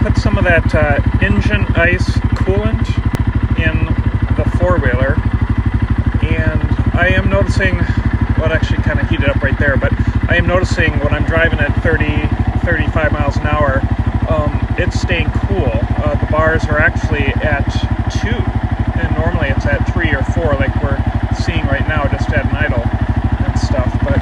put some of that Engine Ice coolant in the four-wheeler, and I am noticing, well, it actually kind of heated up right there, but I am noticing when I'm driving at 35 miles an hour, it's staying cool. The bars are actually at 2, and normally it's at 3 or 4, like we're seeing right now, just at an idle and stuff. But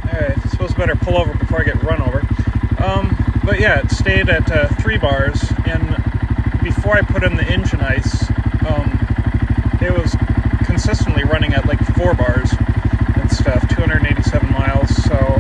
I suppose better pull over before I get run over. But yeah, it stayed at 3 bars, and before I put in the engine ice, it was consistently running at like 4 bars and stuff, 287 miles, so